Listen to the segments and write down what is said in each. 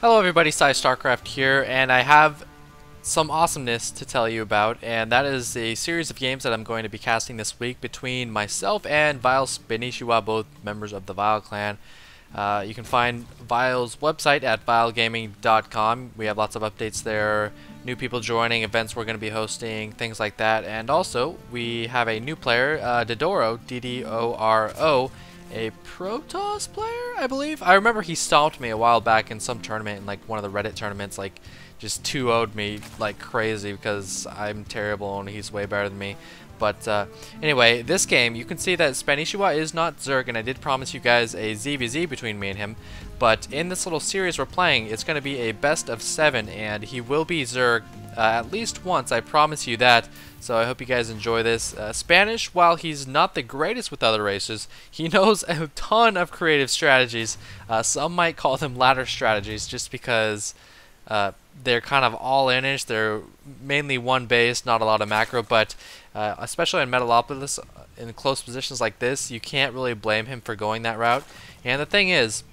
Hello everybody, PsyStarcraft here, and I have some awesomeness to tell you about, and that is a series of games that I'm going to be casting this week between myself and vileSpanishiwa, both members of the Vile clan. You can find Vile's website at vilegaming.com. We have lots of updates there, new people joining, events we're going to be hosting, things like that, and also we have a new player, Dodoro, D-D-O-R-O, a Protoss player, I believe. I remember he stomped me a while back in some tournament, in like one of the Reddit tournaments, like just 2-0'd me like crazy because I'm terrible and he's way better than me. But anyway, this game, you can see that Spanishiwa is not Zerg, and I did promise you guys a ZVZ between me and him. But in this little series we're playing, it's going to be a best of 7, and he will be Zerg at least once, I promise you that. So I hope you guys enjoy this. Spanish, while he's not the greatest with other races, he knows a ton of creative strategies. Some might call them ladder strategies, just because they're kind of all-in-ish. They're mainly one base, not a lot of macro, but especially in Metalopolis, in close positions like this, you can't really blame him for going that route. And the thing is,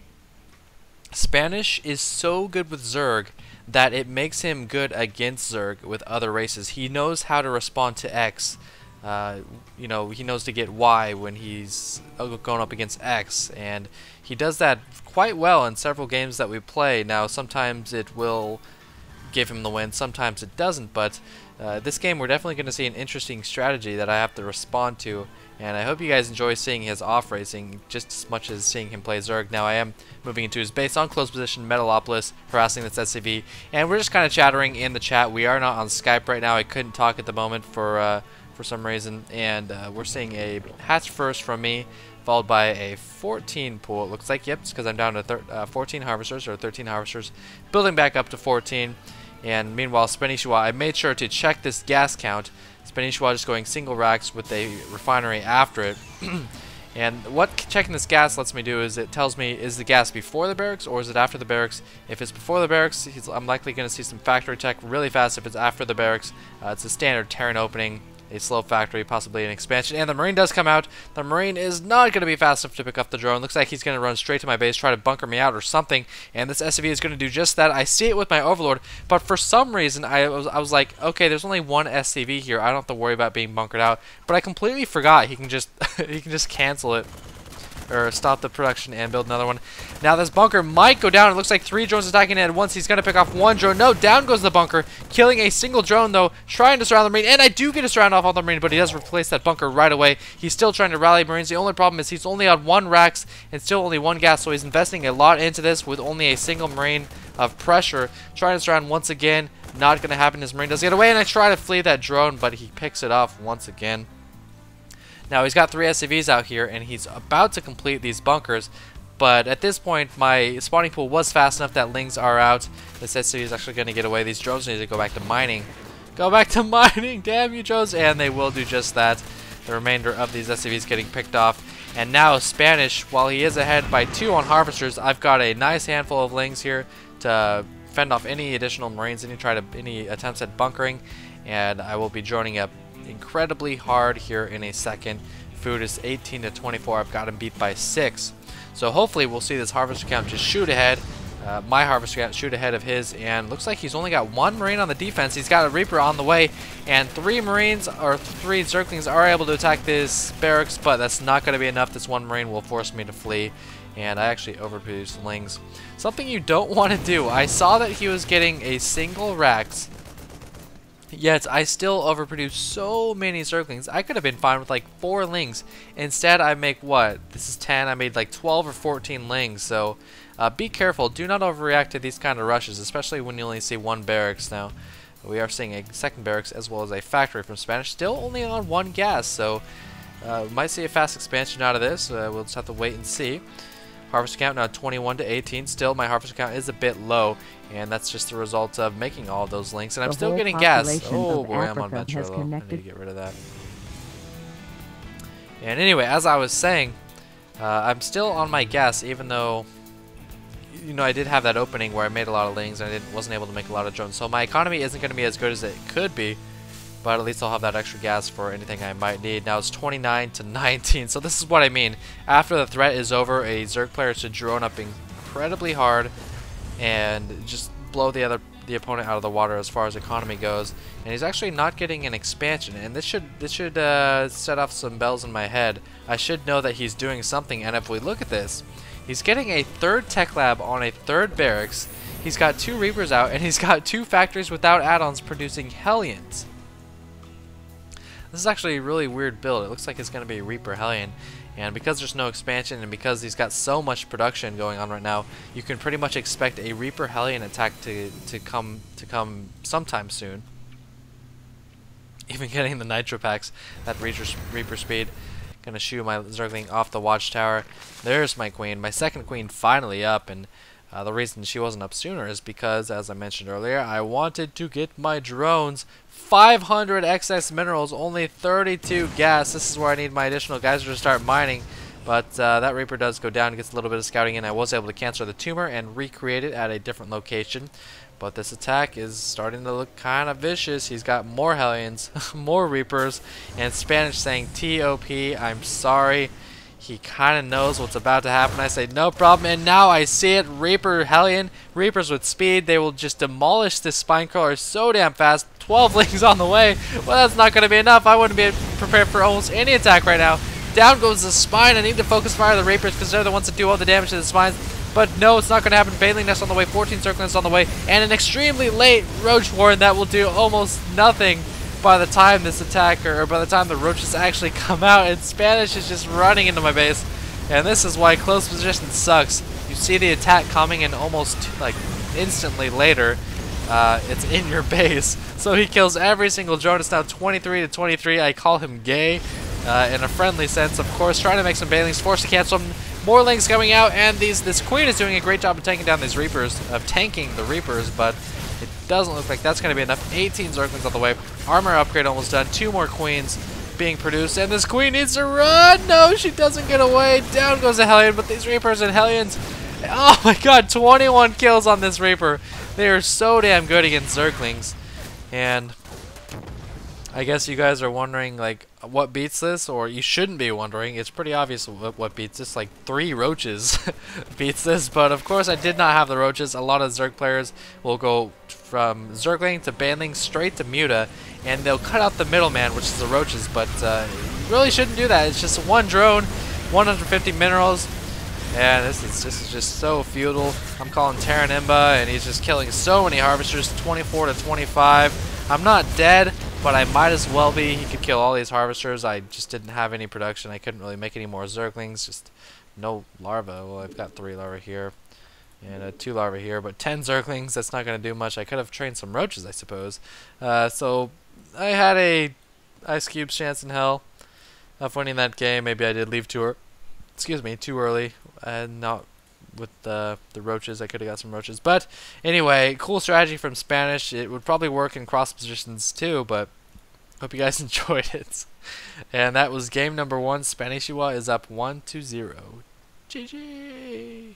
Spanish is so good with Zerg that it makes him good against Zerg with other races. He knows how to respond to X. You know, he knows to get Y when he's going up against X, and he does that quite well in several games that we play. Now, sometimes it will give him the win, sometimes it doesn't, but this game we're definitely going to see an interesting strategy that I have to respond to, and I hope you guys enjoy seeing his off-racing just as much as seeing him play Zerg. Now I am moving into his base on close position, Metalopolis, harassing this SCV, and we're just kind of chattering in the chat. We are not on Skype right now. I couldn't talk at the moment for some reason, and we're seeing a hatch first from me, followed by a 14 pool. It looks like, yep, it's because I'm down to 14 harvesters, or 13 harvesters, building back up to 14. And meanwhile, Spanishiwa, I made sure to check this gas count. Spanishiwa just going single racks with a refinery after it. And what checking this gas lets me do is it tells me, is the gas before the barracks or is it after the barracks? If it's before the barracks, I'm likely going to see some factory tech really fast. If it's after the barracks, it's a standard Terran opening, a slow factory, possibly an expansion, and the Marine does come out. The Marine is not going to be fast enough to pick up the drone. Looks like he's going to run straight to my base, try to bunker me out or something, and this SCV is going to do just that. I see it with my Overlord, but for some reason I was like, okay, there's only one SCV here. I don't have to worry about being bunkered out, but I completely forgot he can just he can just cancel it or stop the production and build another one. Now this bunker might go down. It looks like 3 drones attacking it at once. He's going to pick off 1 drone. No, down goes the bunker, killing a single drone though, trying to surround the Marine, and I do get a surround off on the Marine, but he does replace that bunker right away. He's still trying to rally Marines. The only problem is he's only on 1 racks and still only 1 gas, so he's investing a lot into this with only a single Marine of pressure. Trying to surround once again, not going to happen. His Marine does get away, and I try to flee that drone, but he picks it off once again. Now he's got 3 SCVs out here, and he's about to complete these bunkers, but at this point my spawning pool was fast enough that lings are out. This SCV is actually going to get away. These drones need to go back to mining. Go back to mining, damn you drones, and they will do just that. The remainder of these SCVs getting picked off, and now Spanish, while he is ahead by 2 on harvesters, I've got a nice handful of lings here to fend off any additional Marines, any attempts at bunkering, and I will be droning up incredibly hard here in a second. Food is 18 to 24. I've got him beat by 6. So hopefully we'll see this harvester count just shoot ahead. My harvester count shoot ahead of his, and looks like he's only got 1 Marine on the defense. He's got a Reaper on the way, and 3 Marines or 3 Zerglings are able to attack this barracks, but that's not going to be enough. This 1 Marine will force me to flee, and I actually overproduced lings. Something you don't want to do. I saw that he was getting a single racks, yet I still overproduced so many Zerglings. I could have been fine with like 4 lings. Instead I make what? This is 10. I made like 12 or 14 lings. So be careful. Do not overreact to these kind of rushes, especially when you only see 1 barracks. Now we are seeing a second barracks as well as a factory from Spanish. Still only on 1 gas. So might see a fast expansion out of this. We'll just have to wait and see. Harvester count now 21 to 18. Still, my harvester count is a bit low, and that's just the result of making all of those links. And I'm still getting gas. Oh boy, I'm on Metro though. I need to get rid of that. And anyway, as I was saying, I'm still on my gas, even though, you know, I did have that opening where I made a lot of lings and I wasn't able to make a lot of drones. So my economy isn't going to be as good as it could be, but at least I'll have that extra gas for anything I might need. Now it's 29 to 19, so this is what I mean. After the threat is over, a Zerg player should drone up incredibly hard and just blow the opponent out of the water as far as economy goes. And he's actually not getting an expansion, and this should set off some bells in my head. I should know that he's doing something. And if we look at this, he's getting a third tech lab on a third barracks. He's got 2 Reapers out, and he's got 2 factories without add-ons producing Hellions. This is actually a really weird build. It looks like it's going to be a Reaper Hellion. And because there's no expansion, and because he's got so much production going on right now, you can pretty much expect a Reaper Hellion attack to come sometime soon. Even getting the Nitro packs at Reaper speed. Gonna shoo my Zergling off the watchtower. There's my queen. My second queen finally up, and the reason she wasn't up sooner is because, as I mentioned earlier, I wanted to get my drones 500 excess minerals, only 32 gas. This is where I need my additional geyser to start mining. But that Reaper does go down, gets a little bit of scouting in. I was able to cancel the tumor and recreate it at a different location. But this attack is starting to look kind of vicious. He's got more Hellions, more Reapers, and Spanish saying TOP, I'm sorry. He kind of knows what's about to happen. I say, no problem, and now I see it. Reaper Hellion, Reapers with speed. They will just demolish this spine crawler so damn fast. 12 lings on the way. Well, that's not going to be enough. I wouldn't be prepared for almost any attack right now. Down goes the spine. I need to focus fire the Reapers because they're the ones that do all the damage to the spines. But no, it's not going to happen. Baneling Nest on the way, 14 Circlings on the way, and an extremely late Roach Warren that will do almost nothing by the time this attack, or by the time the roaches actually come out, and Spanish is just running into my base. And this is why close position sucks. You see the attack coming, and almost like instantly later, it's in your base. So he kills every single drone. It's now 23 to 23. I call him gay in a friendly sense, of course. Trying to make some Banelings, forced to cancel them. More lings coming out, and this queen is doing a great job of taking down these Reapers, of tanking the Reapers, but it doesn't look like that's going to be enough. 18 Zerglings on the way. Armor upgrade almost done. 2 more queens being produced, and this queen needs to run. No, she doesn't get away. Down goes a Hellion, but these Reapers and Hellions, oh my god, 21 kills on this Reaper. They are so damn good against Zerglings. And I guess you guys are wondering, like, what beats this, or you shouldn't be wondering. It's pretty obvious what beats this. Like 3 roaches beats this, but of course I did not have the roaches. A lot of Zerg players will go from Zergling to Baneling straight to Muta, and they'll cut out the middleman, which is the roaches, but you really shouldn't do that. It's just 1 drone, 150 minerals, and this is just so feudal. I'm calling Terran Imba, and he's just killing so many harvesters, 24 to 25. I'm not dead, but I might as well be. He could kill all these harvesters. I just didn't have any production. I couldn't really make any more Zerglings. Just no larvae. Well, I've got 3 larvae here and 2 larvae here, but 10 Zerglings. That's not going to do much. I could have trained some roaches, I suppose. So I had a Ice Cube's chance in hell of winning that game. Maybe I did leave too early, and not with the roaches. I could have got some roaches, but anyway, cool strategy from Spanish. It would probably work in cross positions too, but hope you guys enjoyed it. And that was game number 1. Spanishiwa is up 1-0. GG.